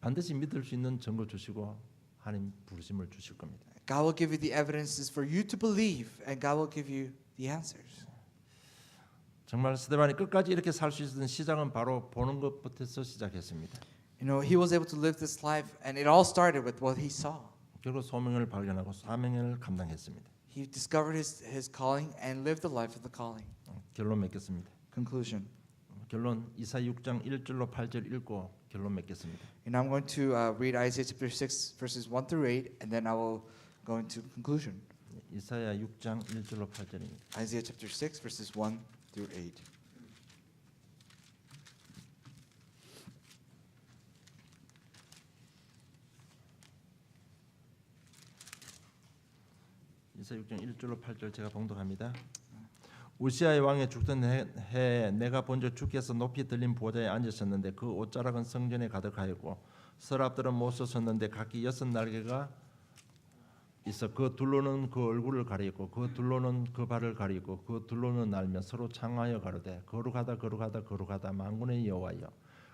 반드시 믿을 수 있는 증거 주시고 하나님 부르심을 주실 겁니다. God will give you the evidences for you to believe, and God will give you the answers. 정말 스데반이 끝까지 이렇게 살 수 있었던 시작은 바로 보는 것부터 시작했습니다. You know, he was able to live this life, and it all started with what he saw. 결국 소명을 발견하고 사명을 감당했습니다. He discovered his calling and lived the life of the calling. 결론 맺겠습니다. Conclusion. 결론 이사 6장 1절로 8절 읽고 결론 맺겠습니다. And I'm going to read Isaiah chapter 6 verses 1 through 8, and then I will go into conclusion. 이사야 6장 1절로 8절입니다. Isaiah chapter 6 verses 1 through 8. 이사야 6장 1절로 8절 제가 봉독합니다. 우시아의 왕의 죽던 해에 내가 본즉 주께서 높이 들린 보좌에 앉으셨는데 그 옷자락은 성전에 가득하였고 서랍들은 못 섰는데 각기 6날개가 있어 그 둘로는 그 얼굴을 가리고 그 둘로는 그 발을 가리고 그 둘로는 날며 서로 창하여 가로되 거룩하다 거룩하다 거룩하다 만군의 여호와여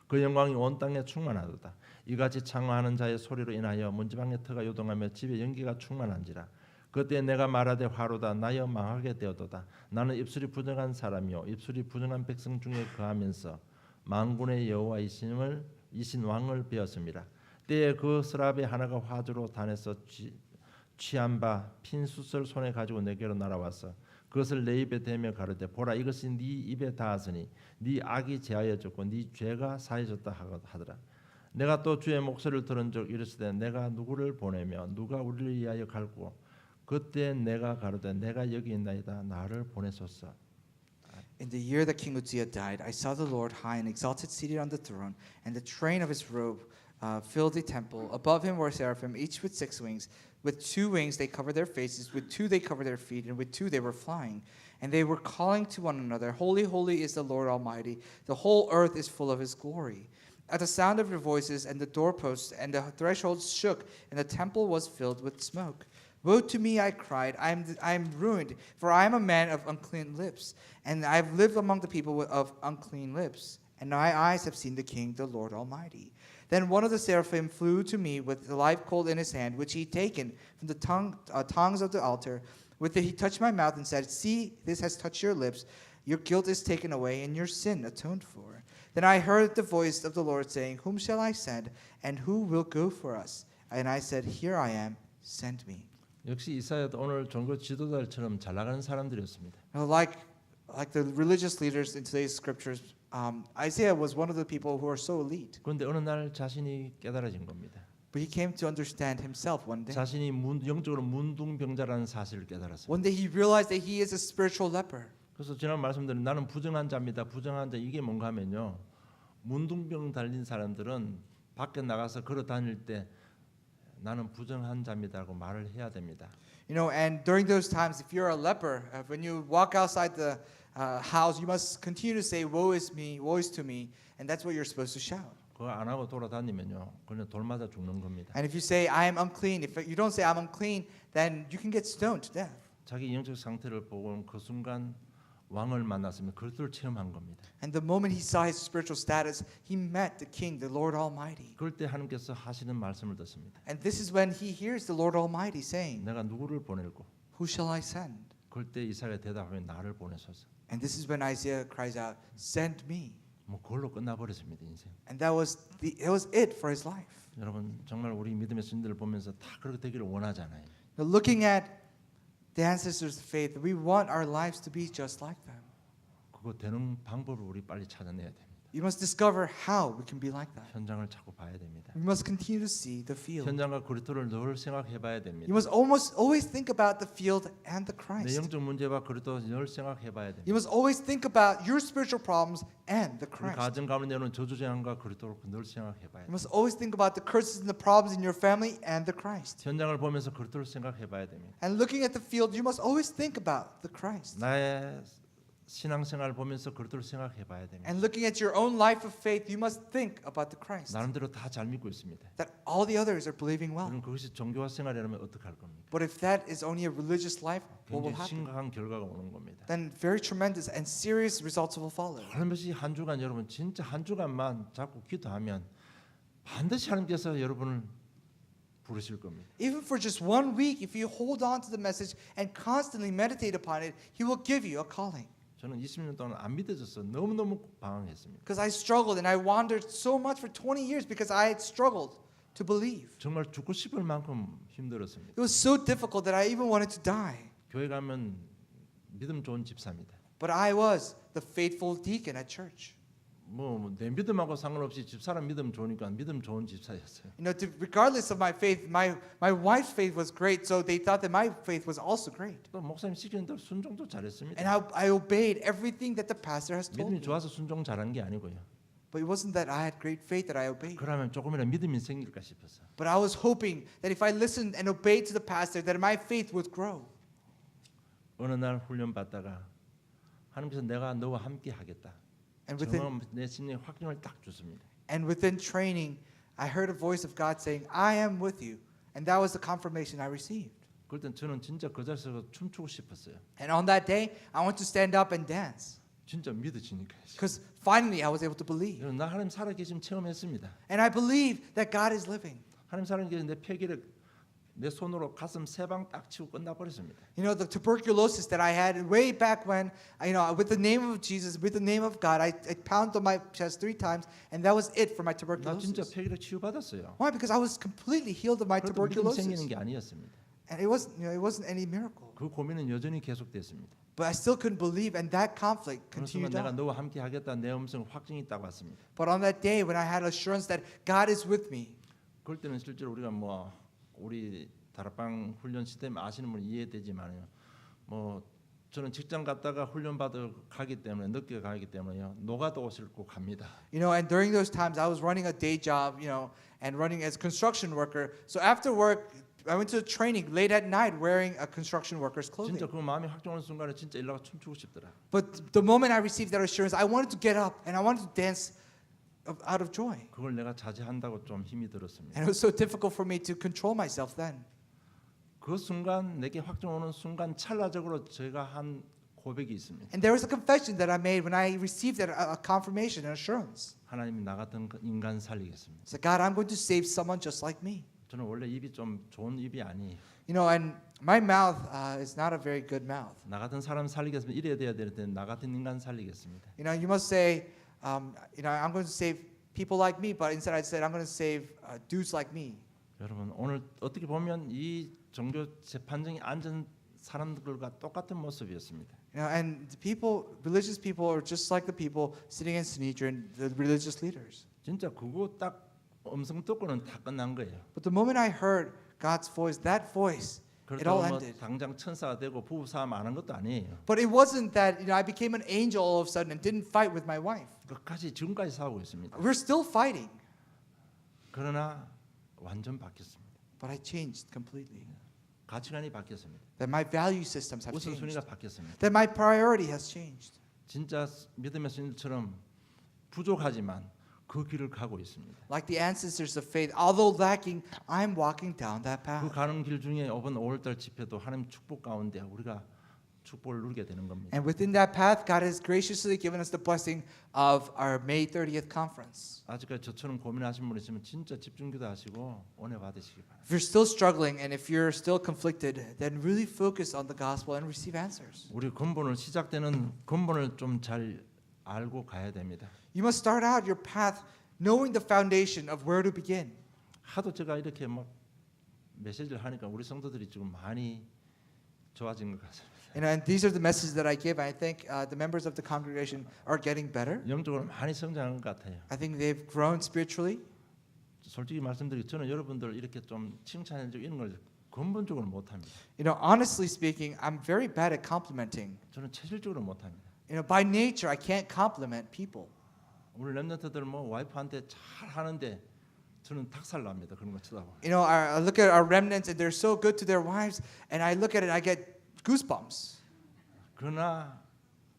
그 영광이 온 땅에 충만하도다. 이같이 창화하는 자의 소리로 인하여 문지방의 터가 요동하며 집에 연기가 충만한지라. 그때 내가 말하되 화로다 나여 망하게 되었도다. 나는 입술이 부정한 사람이요 입술이 부정한 백성 중에 거하면서 만군의 여호와이신 왕을 배웠습니다. 때에 그 서랍의 하나가 화두로 단에서 취한 바 핀 숫을 손에 가지고 내게로 날아와서 그것을 내 입에 대며 가르되 보라 이것이 네 입에 닿았으니 네 악이 제하여졌고 네 죄가 사해졌다 하더라. 내가 또 주의 목소리를 들은 적 이르시되 내가 누구를 보내며 누가 우리를 위하여 갈고 그때 내가 가로되 내가 여기 있나이다 나를 보내소서. In the year that King Uzziah died, I saw the Lord high and exalted seated on the throne, and the train of his robe filled the temple. Above him were seraphim, each with 6 wings. With 2 wings they covered their faces, with 2 they covered their feet, and with 2 they were flying. And they were calling to one another, Holy, holy is the Lord Almighty. The whole earth is full of his glory. At the sound of their voices, and the doorposts and the thresholds shook, and the temple was filled with smoke. Woe to me, I cried, I am ruined, for I am a man of unclean lips, and I have lived among the people of unclean lips. And my eyes have seen the King, the Lord Almighty. Then one of the seraphim flew to me with the live coal in his hand, which he had taken from the tongs of the altar. With it he touched my mouth and said, See, this has touched your lips. Your guilt is taken away, and your sin atoned for. Then I heard the voice of the Lord saying, Whom shall I send, and who will go for us? And I said, Here I am, send me. 역시 이사야도 오늘 종교 지도자들처럼 잘 나가는 사람들이었습니다. Like the religious leaders in today's scriptures, Isaiah was one of the people who are so elite. 그런데 어느 날 자신이 깨달아진 겁니다. But he came to understand himself one day. 자신이 영적으로 문둥병자라는 사실을 깨달았습니다. One day he realized that he is a spiritual leper. 그래서 지난 말씀드린 나는 부정한 자입니다. 부정한 자 이게 뭔가 하면요. 문둥병 달린 사람들은 밖에 나가서 걸어 다닐 때 나는 부정한 자입니다라고 말을 해야 됩니다. You know, and during those times, if you're a leper, when you walk outside the house, you must continue to say, "Woe is me, woe is to me," and that's what you're supposed to shout. 그거 안 하고 돌아다니면요, 그냥 돌 맞아 죽는 겁니다. And if you say, "I am unclean," if you don't say, "I'm unclean," then you can get stoned to death. 자기 영적 상태를 보고 그 순간 왕을 만났으면 그리스도를 체험한 겁니다. And the moment he saw his spiritual status, he met the King, the Lord Almighty. 그럴 때 하나님께서 하시는 말씀을 듣습니다. And this is when he hears the Lord Almighty saying, 내가 누구를 보낼고? Who shall I send? 그럴 때 이사야가 대답하며 나를 보내소서. And this is when Isaiah cries out, Send me. 뭐 그걸로 끝나버렸습니다 인생. And that was it for his life. 여러분 정말 우리 믿음의 신들을 보면서 다 그렇게 되기를 원하잖아요. Now, looking at the ancestors of faith, we want our lives to be just like them. 그거 되는 방법을 우리 빨리 찾아내야 됩니다. You must discover how we can be like that. 현장을 자꾸 봐야 됩니다. We must continue to see the field. 현장과 그리스도를 늘 생각해봐야 됩니다. You must always think about the field and the 내 Christ. 영적 문제와 그리스도 늘 생각해봐야 됩니다. You must always think about your spiritual problems and the 우리 Christ. 가정 가운데 오는 저주재앙과 그리스도를 늘 생각해봐야 You 됩니다. must always think about the curses and the problems in your family and the Christ. 현장을 보면서 그리스도를 생각해봐야 됩니다. And looking at the field, you must always think about the Christ. 나의 신앙생활을 보면서 그리스도를 생각해봐야 됩니다. And looking at your own life of faith, you must think about the Christ. 나름대로 다 잘 믿고 있습니다. That all the others are believing well. 그럼 그것이 종교화 생활이라면 어떡할 겁니까? But if that is only a religious life, what will 굉장히 happen? 심각한 결과가 오는 겁니다. Then very tremendous and serious results will follow. 하나님이 한 주간 여러분 진짜 한 주간만 자꾸 기도하면 반드시 하나님께서 여러분을 부르실 겁니다. Even for just 1 week, if you hold on to the message and constantly meditate upon it, He will give you a calling. 저는 20년 동안 안 믿어져서 너무너무 방황했습니다. Because I struggled and I wandered so much for 20 years because I had struggled to believe. 정말 죽고 싶을 만큼 힘들었습니다. It was so difficult that I even wanted to die. 교회 가면 믿음 좋은 집사입니다. But I was the faithful deacon at church. 뭐 내 믿음하고 상관없이 집사람 믿음 좋으니까 믿음 좋은 집사였어요. You know, regardless of my faith, my wife's faith was great, so they thought that my faith was also great. 또 목사님 시키는 대로 순종도 잘했습니다. And I obeyed everything that the pastor has told 믿음이 me. 좋아서 순종 잘한 게 아니고요. But it wasn't that I had great faith that I obeyed. 그러면 조금이라도 믿음이 생길까 싶어서. But I was hoping that if I listened and obeyed to the pastor, that my faith would grow. 어느 날 훈련 받다가 하나님께서 내가 너와 함께 하겠다. And within 정말 내 심리에 확증을 딱 줬습니다. training, I heard a voice of God saying, "I am with you," and that was the confirmation I received. 그럴 땐 저는 진짜 그 자리에서 춤추고 싶었어요. And on that day, I want to stand up and dance 진짜 믿어지니까. because finally I was able to believe, 나 하나님 살아계심 체험했습니다. and I believe that God is living. 하나님 살아계신 내 폐기를 내 손으로 가슴 세 방 딱 치고 끝나버렸습니다. You know, the tuberculosis that I had way back when, you know, with the name of Jesus, with the name of God, I pounded on my chest 3 times, and that was it for my 나 진짜 tuberculosis. 폐기를 치유받았어요. Why? Because I was completely healed of my 그래도 믿음 생기는 tuberculosis, 게 아니었습니다. and it wasn't any miracle. 그 고민은 여전히 계속됐습니다. But I still couldn't believe, and that conflict 그래서 continued 내가 on. 너와 함께 하겠다 내 음성 확증이 딱 왔습니다. But on that day, when I had assurance that God is with me, 그럴 때는 실제로 우리가 뭐 우리 다락방 훈련 시스템 아시는 분은 이해되지만요. 뭐 저는 직장 갔다가 훈련 받아 가기 때문에 늦게 가기 때문에요. 노가다 옷을 꼭 갑니다. you know, and during those times, I was running a day job, you know, and running as a construction worker. So after work, I went to training late at night wearing a construction worker's clothing. 진짜 그 마음이 확정하는 순간에 진짜 일나가 춤추고 싶더라. But the moment I received that assurance, I wanted to get up and I wanted to dance out of joy. 그걸 내가 자제한다고 좀 힘이 들었습니다. And it was so difficult for me to control myself then. 그 순간 내게 확정 오는 순간 찰나적으로 제가 한 고백이 있습니다. And there was a confession that I made when I received that a confirmation and assurance. 하나님이 나 같은 인간 살리겠습니다. So God, I'm going to save someone just like me. 저는 원래 입이 좀 좋은 입이 아니에요. You know, and my mouth is not a very good mouth. 나 같은 사람 살리겠으면 이래야 돼야 되는데 나 같은 인간 살리겠습니다. You know, you must say, you know, I'm going to save people like me, but instead I said I'm going to save dudes like me. 여러분 오늘 어떻게 보면 이 종교 재판정에 앉은 사람들과 똑같은 모습이었습니다. You know, and the people, religious people, are just like the people sitting in Sanhedrin, the religious leaders. 진짜 그거 딱 음성 듣고는 다 끝난 거예요. But the moment I heard God's voice, that voice, it all 그렇다고 뭐 ended. 당장 천사가 되고 부부싸움 안 한 것도 아니에요. But it wasn't that, you know, I became an angel all of a sudden and didn't fight with my wife. 끝까지 지금까지 싸우고 있습니다. We're still fighting, 그러나 완전 바뀌었습니다. but I changed completely. 가치관이 바뀌었습니다. That my value systems have changed. 우선순위가 바뀌었습니다. That my priority has changed. 진짜 믿음의 신들처럼 부족하지만 그 길을 가고 있습니다. Like the ancestors of faith, although lacking, I'm walking down that 그 path. 가는 길 중에 이번 5월달 집회도 하나님 축복 가운데 우리가 축복을 누리게 되는 겁니다. And within that path, God has graciously given us the blessing of our May 30th conference. 아직까지 저처럼 고민하신 분 있으면 진짜 집중기도 하시고 은혜 받으시기 바랍니다. If you're still struggling and if you're still conflicted, then really focus on the gospel and receive answers. 우리 근본을 시작되는 근본을 좀 잘 알고 가야 됩니다. You must start out your path knowing the foundation of where to begin. 하도 제가 이렇게 막 메시지를 하니까 우리 성도들이 지금 많이 좋아진 것 같습니다. And these are the messages that I give. I think the members of the congregation are getting better. 영적으로 많이 성장한 것 같아요. I think they've grown spiritually. 솔직히 말씀드리면 저는 여러분들 이렇게 좀 칭찬해주고 이런 걸 근본적으로 못합니다. You know, honestly speaking, I'm very bad at complimenting. 저는 체질적으로 못합니다. You know, by nature, I can't compliment people. 우리 렘넌트들 뭐 와이프한테 잘 하는데 저는 닭살 납니다. 그런 거 쳐다보면. You know, I look at our remnants and they're so good to their wives, and I look at it, I get goosebumps. 그러나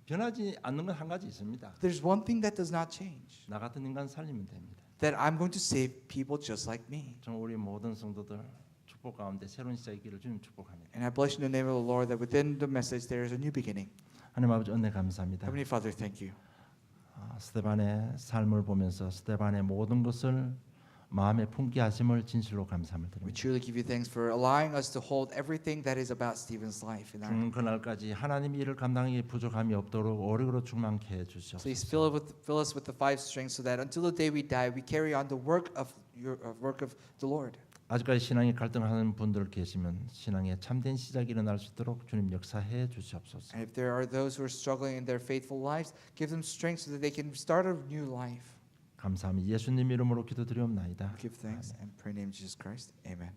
변하지 않는 건 한 가지 있습니다. There's one thing that does not change. 나 같은 인간 살리면 됩니다. That I'm going to save people just like me. 저 우리 모든 성도들 축복 가운데 새로운 시작이기를 주님 축복합니다. And I bless you in the name of the Lord that within the message there is a new beginning. 하나님 아버지 은혜 감사합니다. Heavenly Father, thank you. 스데반의 삶을 보면서 스데반의 모든 것을 마음에 품게 하심을 진실로 감사함을 We 드립니다. truly give you thanks for allowing us to hold everything that is about Stephen's life in our. 그날까지 하나님의 일을 감당하기 부족함이 없도록 오래로 충만케 해 주시옵소서. Please fill us with the five strengths so that until the day we die, we carry on the work of the Lord. 아직까지 신앙이 갈등하는 분들 계시면 신앙의 참된 시작이 일어날 수 있도록 주님 역사해 주시옵소서. And if there are those who are struggling in their faithful lives, give them strength so that they can start a new life. 감사합니다. 예수님 이름으로 기도드리옵나이다. Give thanks and pray in the name of Jesus Christ. Amen.